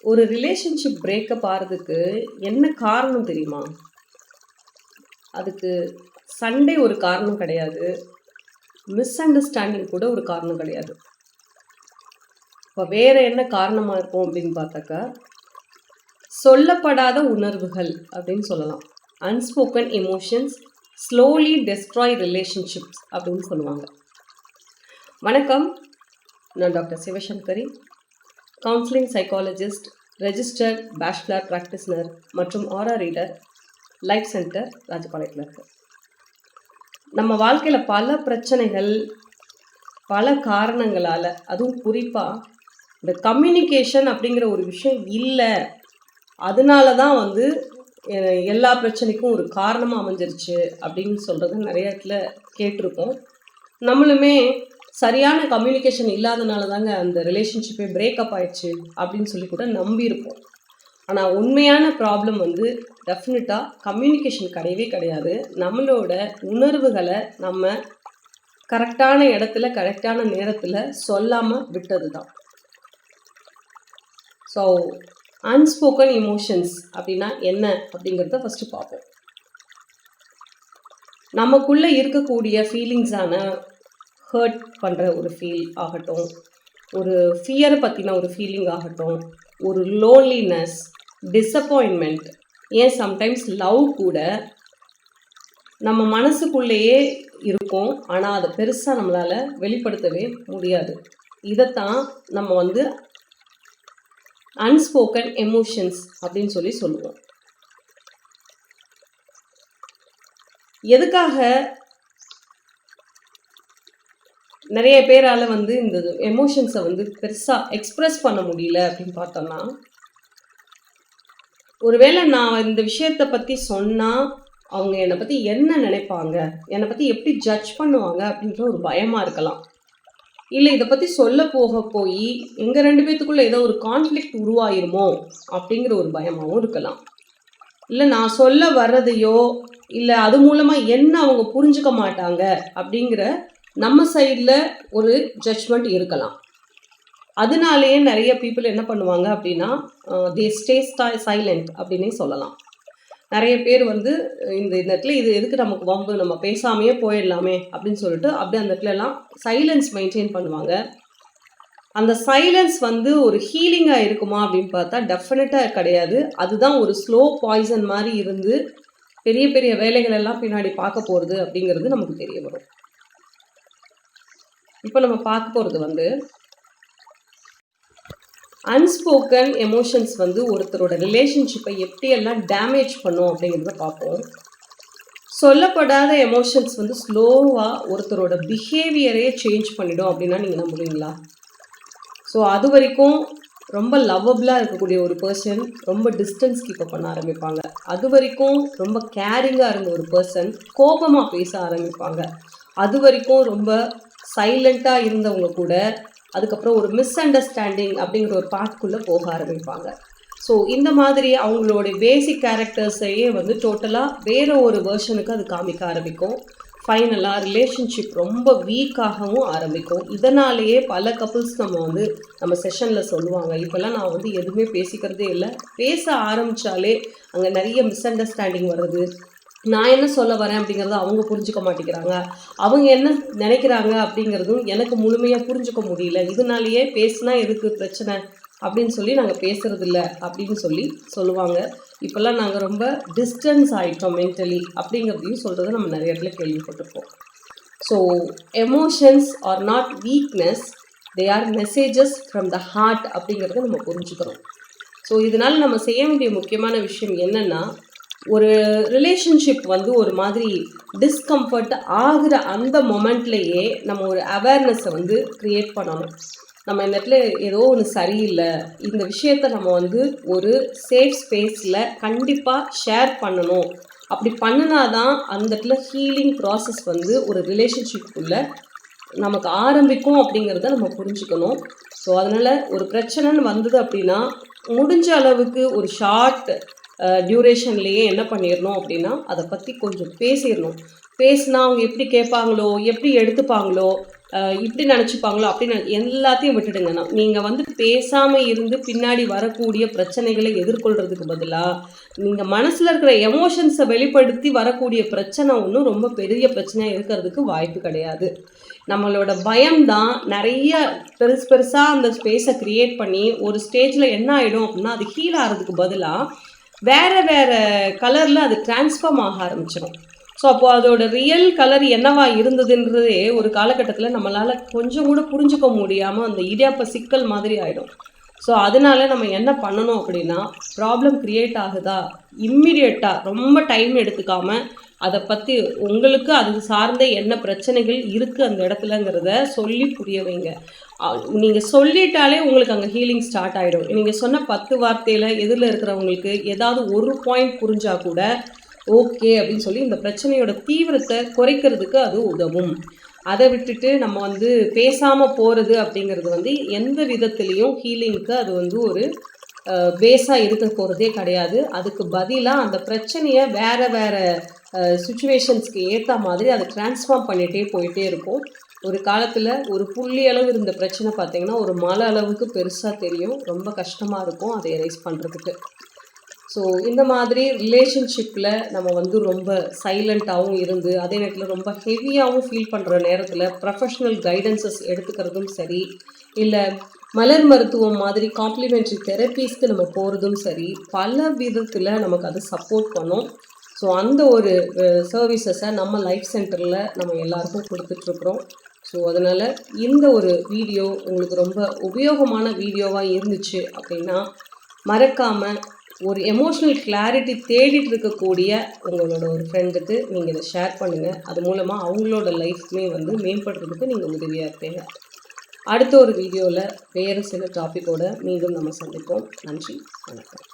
ஒரு relationship breakup ஆகிறதுக்கு என்ன காரணம் தெரியுமா? அதுக்கு சண்டே ஒரு காரணம் கிடையாது. மிஸ் அண்டர்ஸ்டாண்டிங் கூட ஒரு காரணம் கிடையாது. இப்போ வேறு என்ன காரணமாக இருக்கும் அப்படின்னு பார்த்தாக்கா, சொல்லப்படாத உணர்வுகள் அப்படின்னு சொல்லலாம். Unspoken emotions slowly destroy relationships அப்படின்னு சொல்லுவாங்க. வணக்கம், நான் doctor Sivasankari, counselling psychologist, registered bachelor practitioner மற்றும் ஆரா ரீடர், லைஃப் சென்டர் ராஜபாளையத்தில் இருக்கு. நம்ம வாழ்க்கையில் பல பிரச்சனைகள், பல காரணங்களால், அதுவும் குறிப்பாக இந்த கம்யூனிகேஷன் அப்படிங்கிற ஒரு விஷயம் இல்லை, அதனால தான் எல்லா பிரச்சனைக்கும் ஒரு காரணமாக அமைஞ்சிருச்சு அப்படின்னு சொல்கிறது நிறைய இடத்துல கேட்டிருக்கோம். நம்மளுமே சரியான கம்யூனிகேஷன் இல்லாதனால தாங்க அந்த ரிலேஷன்ஷிப்பே பிரேக்கப் ஆயிடுச்சு அப்படின்னு சொல்லி கூட நம்பியிருப்போம். ஆனால் உண்மையான ப்ராப்ளம் டெஃபினட்டாக கம்யூனிகேஷன் கிடையவே கிடையாது. நம்மளோட உணர்வுகளை நம்ம கரெக்டான இடத்துல கரெக்டான நேரத்தில் சொல்லாமல் விட்டது தான். ஸோ அன்ஸ்போக்கன் எமோஷன்ஸ் அப்படின்னா என்ன அப்படிங்கிறத ஃபஸ்ட்டு பார்ப்போம். நமக்குள்ளே இருக்கக்கூடிய ஃபீலிங்ஸான ஹர்ட் பண்ணுற ஒரு ஃபீல் ஆகட்டும், ஒரு ஃபியரை பற்றின ஒரு ஃபீலிங் ஆகட்டும், ஒரு லோன்லினஸ், டிஸப்பாயின்மெண்ட், ஏன் சம்டைம்ஸ் லவ் கூட நம்ம மனசுக்குள்ளேயே இருக்கும். ஆனால் அதை பெருசாக நம்மளால் வெளிப்படுத்தவே முடியாது. இதைத்தான் நம்ம அன்ஸ்போக்கன் எமோஷன்ஸ் அப்படின்னு சொல்லுவோம். எதுக்காக நிறைய பேரால் இந்த எமோஷன்ஸை பெருசாக எக்ஸ்ப்ரெஸ் பண்ண முடியல அப்படின்னு பார்த்தோம்னா, ஒருவேளை நான் இந்த விஷயத்தை பற்றி சொன்னால் அவங்க என்னை பற்றி என்ன நினைப்பாங்க, என்னை பற்றி எப்படி ஜட்ஜ் பண்ணுவாங்க அப்படின்ற ஒரு பயமாக இருக்கலாம். இல்லை இதை பற்றி சொல்ல போய் எங்கள் 2 பேத்துக்குள்ளே ஏதோ ஒரு கான்ஃப்ளிக்ட் உருவாயிருமோ அப்படிங்கிற ஒரு பயமாகவும் இருக்கலாம். இல்லை நான் சொல்ல வர்றதையோ இல்லை அது மூலமாக என்ன அவங்க புரிஞ்சுக்க மாட்டாங்க அப்படிங்கிற நம்ம சைடில் ஒரு ஜட்ஜ்மெண்ட் இருக்கலாம். அதனாலேயே நிறைய பீப்புள் என்ன பண்ணுவாங்க அப்படின்னா, தே ஸ்டே சைலண்ட் அப்படின்னே சொல்லலாம். நிறைய பேர் இந்த இடத்துல இது எதுக்கு நமக்கு வம்பு, நம்ம பேசாமையே போயிடலாமே அப்படின்னு சொல்லிட்டு அப்படியே அந்த இடத்துலலாம் சைலன்ஸ் மெயின்டைன் பண்ணுவாங்க. அந்த சைலன்ஸ் ஒரு ஹீலிங்காக இருக்குமா அப்படின்னு பார்த்தா டெஃபினட்டாக கிடையாது. அதுதான் ஒரு ஸ்லோ பாய்சன் மாதிரி இருந்து பெரிய பெரிய வேலைகள் எல்லாம் பின்னாடி பார்க்க போகிறது அப்படிங்கிறது நமக்கு தெரிய வரும். இப்போ நம்ம பார்க்க போகிறது அன்ஸ்போக்கன் எமோஷன்ஸ் ஒருத்தரோட ரிலேஷன்ஷிப்பை எப்படியெல்லாம் டேமேஜ் பண்ணும் அப்படிங்கிறத பார்ப்போம். சொல்லப்படாத எமோஷன்ஸ் ஸ்லோவாக ஒருத்தரோட பிஹேவியரே சேஞ்ச் பண்ணிடும் அப்படின்னா நீங்கள் நம்புவீங்களா? ஸோ அது வரைக்கும் ரொம்ப லவ்வபிளாக இருக்கக்கூடிய ஒரு பர்சன் ரொம்ப டிஸ்டன்ஸ் கீப் பண்ண ஆரம்பிப்பாங்க. அது வரைக்கும் ரொம்ப கேரிங்காக இருந்த ஒரு பர்சன் கோபமாக பேச ஆரம்பிப்பாங்க. அது வரைக்கும் ரொம்ப சைலண்ட்டாக இருந்தவங்க கூட அதுக்கப்புறம் ஒரு மிஸ் அண்டர்ஸ்டாண்டிங் அப்படிங்கிற ஒரு பார்ட்குள்ளே போக ஆரம்பிப்பாங்க. ஸோ இந்த மாதிரி அவங்களோட பேசிக் கேரக்டர்ஸையே டோட்டலாக வேறு ஒரு வேர்ஷனுக்கு அது காமிக்க ஆரம்பிக்கும். ஃபைனலாக ரிலேஷன்ஷிப் ரொம்ப வீக்காகவும் ஆரம்பிக்கும். இதனாலேயே பல கப்புள்ஸ் நம்ம செஷனில் சொல்லுவாங்க, இப்போல்லாம் நான் எதுவுமே பேசிக்கிறதே இல்லை, பேச ஆரம்பித்தாலே அங்கே நிறைய மிஸ் அண்டர்ஸ்டாண்டிங் வருது, நான் என்ன சொல்ல வரேன் அப்படிங்கிறத அவங்க புரிஞ்சுக்க மாட்டேங்கிறாங்க, அவங்க என்ன நினைக்கிறாங்க அப்படிங்கிறதும் எனக்கு முழுமையாக புரிஞ்சுக்க முடியல, இதனாலேயே பேசினா எதுக்கு பிரச்சனை அப்படின்னு நாங்கள் பேசுகிறதில்ல அப்படின்னு சொல்லுவாங்க. இப்போல்லாம் நாங்கள் ரொம்ப டிஸ்டன்ஸ் ஆகிட்டோம் மென்டலி அப்படிங்கிறதையும் சொல்கிறத நம்ம நிறைய இடத்துல கேள்விப்பட்டிருப்போம். So emotions are not weakness, they are messages from the heart அப்படிங்கிறத நம்ம புரிஞ்சுக்கிறோம். ஸோ இதனால் நம்ம செய்ய வேண்டிய முக்கியமான விஷயம் என்னென்னா, ஒரு ரிலேஷன்ஷிப் ஒரு மாதிரி டிஸ்கம்ஃபர்ட் ஆகிற அந்த மொமெண்ட்லேயே நம்ம ஒரு அவேர்னஸை க்ரியேட் பண்ணணும். நம்ம இந்த இடத்துல ஏதோ ஒன்று சரியில்லை, இந்த விஷயத்தை நம்ம ஒரு சேஃப் ஸ்பேஸில் கண்டிப்பாக ஷேர் பண்ணணும். அப்படி பண்ணினாதான் அந்த இடத்துல ஹீலிங் ப்ராசஸ் ஒரு ரிலேஷன்ஷிப்புக்குள்ளே நமக்கு ஆரம்பிக்கும் அப்படிங்கிறத நம்ம புரிஞ்சுக்கணும். ஸோ அதனால் ஒரு பிரச்சனைன்னு வந்தது அப்படின்னா முடிஞ்ச அளவுக்கு ஒரு ஷார்ட் டியூரேஷன்லேயே என்ன பண்ணிடணும் அப்படின்னா அதை பற்றி கொஞ்சம் பேசிடணும். பேசினா அவங்க எப்படி கேட்பாங்களோ எப்படி எடுத்துப்பாங்களோ இப்படி நினச்சிப்பாங்களோ அப்படி எல்லாத்தையும் விட்டுடுங்க. நீங்கள் வந்து பேசாமல் இருந்து பின்னாடி வரக்கூடிய பிரச்சனைகளை எதிர்கொள்கிறதுக்கு பதிலாக நீங்கள் மனசில் இருக்கிற எமோஷன்ஸை வெளிப்படுத்தி வரக்கூடிய பிரச்சனை ஒன்றும் ரொம்ப பெரிய பிரச்சனையாக இருக்கிறதுக்கு வாய்ப்பு கிடையாது. நம்மளோட பயம்தான் நிறைய பெருசாக அந்த ஸ்பேஸை க்ரியேட் பண்ணி ஒரு ஸ்டேஜில் என்ன ஆகிடும் அப்படின்னா அது ஹீல் ஆகிறதுக்கு பதிலாக வேறு கலரில் அது டிரான்ஸ்ஃபார்ம் ஆக ஆரம்பிச்சிடும். ஸோ அப்போது அதோட ரியல் கலர் என்னவா இருந்ததுன்றதே ஒரு காலகட்டத்தில் நம்மளால் கொஞ்சம் கூட புரிஞ்சுக்க முடியாமல் அந்த இடியாப்ப சிக்கல் மாதிரி ஆகிடும். ஸோ அதனால நம்ம என்ன பண்ணணும் அப்படின்னா, ப்ராப்ளம் க்ரியேட் ஆகுதா இம்மிடியட்டாக ரொம்ப டைம் எடுத்துக்காமல் அதை பற்றி உங்களுக்கு அது சார்ந்த என்ன பிரச்சனைகள் இருக்குது அந்த இடத்துலங்கிறத சொல்லி புரிய வைங்க. நீங்கள் சொல்லிட்டாலே உங்களுக்கு அங்கே ஹீலிங் ஸ்டார்ட் ஆகிடும். நீங்கள் சொன்ன 10 வார்த்தையில் எதிரில் இருக்கிறவங்களுக்கு ஏதாவது ஒரு பாயிண்ட் புரிஞ்சால் கூட ஓகே அப்படின்னு சொல்லி இந்த பிரச்சனையோட தீவிரத்தை குறைக்கிறதுக்கு அது உதவும். அதை விட்டுட்டு நம்ம வந்து பேசாமல் போகிறது அப்படிங்கிறது வந்து எந்த விதத்துலேயும் ஹீலிங்க்கு அது வந்து ஒரு பேஸாக இருக்க போகிறதே கிடையாது. அதுக்கு பதிலாக அந்த பிரச்சனையை வேறு சுச்சுவேஷன்ஸ்க்கு ஏற்ற மாதிரி அதை ட்ரான்ஸ்ஃபார்ம் பண்ணிகிட்டே போயிட்டே இருக்கும். ஒரு காலத்தில் ஒரு புள்ளி அளவு இருந்த பிரச்சனை பார்த்திங்கன்னா ஒரு மலை அளவுக்கு பெருசாக தெரியும். ரொம்ப கஷ்டமாக இருக்கும் அதை எரேஸ் பண்ணுறதுக்கு. ஸோ இந்த மாதிரி ரிலேஷன்ஷிப்பில் நம்ம வந்து ரொம்ப சைலண்ட்டாகவும் இருந்து அதே நேரத்தில் ரொம்ப ஹெவியாகவும் ஃபீல் பண்ணுற நேரத்தில் ப்ரொஃபஷ்னல் கைடன்சஸ் எடுத்துக்கிறதும் சரி, இல்லை மலர் மருத்துவம் மாதிரி காம்ப்ளிமெண்ட்ரி தெரப்பீஸ்க்கு நம்ம போகிறதும் சரி, பல விதத்தில் நமக்கு அது சப்போர்ட் பண்ணும். ஸோ அந்த ஒரு சர்வீசஸை நம்ம லைஃப் சென்டரில் நம்ம எல்லாருக்கும் கொடுத்துட்ருக்குறோம். ஸோ அதனால் இந்த ஒரு வீடியோ உங்களுக்கு ரொம்ப உபயோகமான வீடியோவாக இருந்துச்சு அப்படின்னா மறக்காமல் ஒரு எமோஷ்னல் கிளாரிட்டி தேடிட்டு இருக்கக்கூடிய உங்களோட ஒரு ஃப்ரெண்டுக்கு நீங்கள் இதை ஷேர் பண்ணுங்கள். அது மூலமாக அவங்களோட லைஃப்மே வந்து மேம்படுறதுக்கு நீங்கள் உதவியாக இருப்பீங்க. அடுத்த ஒரு வீடியோவில் வேறு சில டாப்பிக்கோடு மீண்டும் நம்ம சந்திப்போம். நன்றி, வணக்கம்.